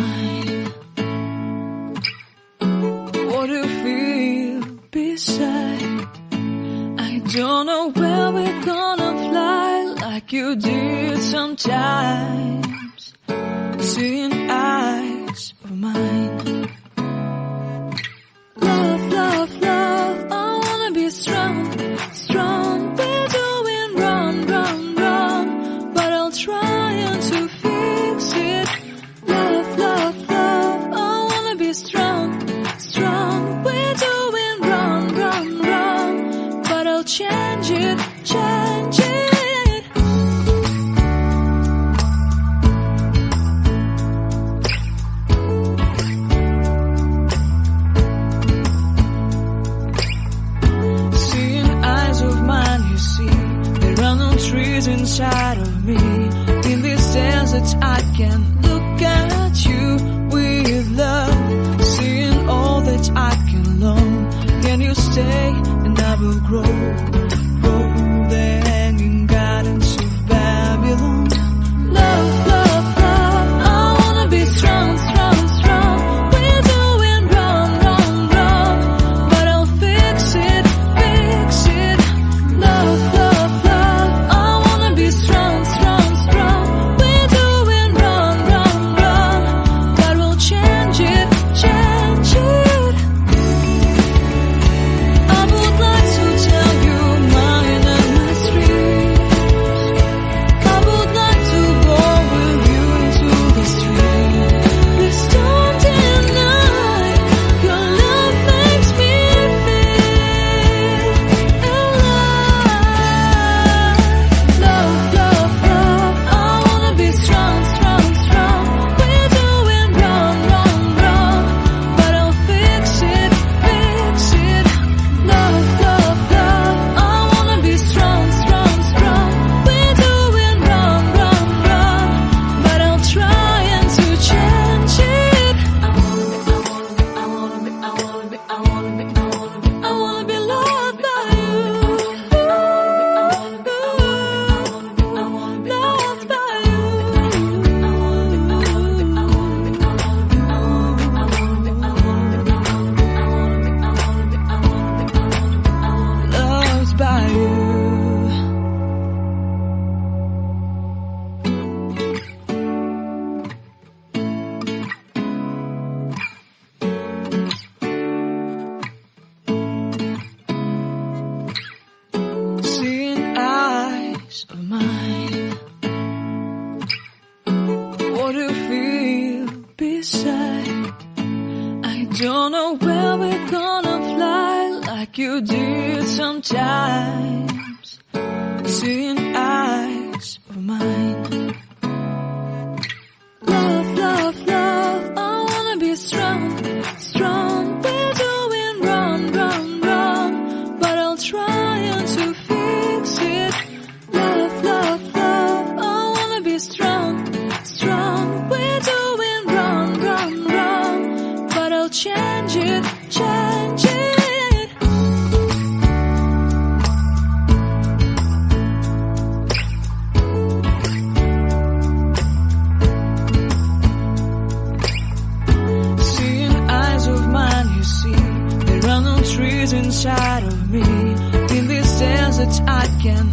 mine. What do you feel beside? I don't know where we're gonna fly like you did sometimes. Seeing eyes of mine. Love, love, love, I wanna be strong, strong. We're doing wrong, wrong, wrong, but I'll try to fix it. Love, love, love, I wanna be strong, strong. We're doing wrong, wrong, wrong, but I'll change it, change it. Trees inside of me. In this desert I can look at you with love. Seeing all that I can learn. Can you stay and I will grow? Grow the hanging gardens of Babylon. Love, love, love, I wanna be strong, strong, strong. We're doing wrong, wrong, wrong, but I'll fix it, fix it. Love, love, strong, strong, strong. We're doing wrong, wrong, wrong, but we'll change it, change it. I would like to tell you mine and my streets. I would like to go with you into the street. Please don't deny your love makes me feel alive. Love, love, love, I wanna be strong, strong, strong. We're doing wrong, wrong, wrong, but I'll fix it, fix it. Love, love, love, I wanna be strong, strong, strong. We're doing wrong, wrong, wrong, but I'll try to change it. I wanna be loved by you. Loved by you. Loved by you. Seeing eyes of mine. What do you feel beside? I don't know where we're gonna fly like you did sometimes. Seeing eyes of mine. Love, love, love, I wanna be strong, strong. We're doing wrong, wrong, wrong, but I'll try to fix it. Love, love, love, I wanna be strong, strong. We're doing wrong, wrong, wrong, but I'll change it, change it. Seeing eyes of mine, you see, there are no trees inside of me. In this desert I can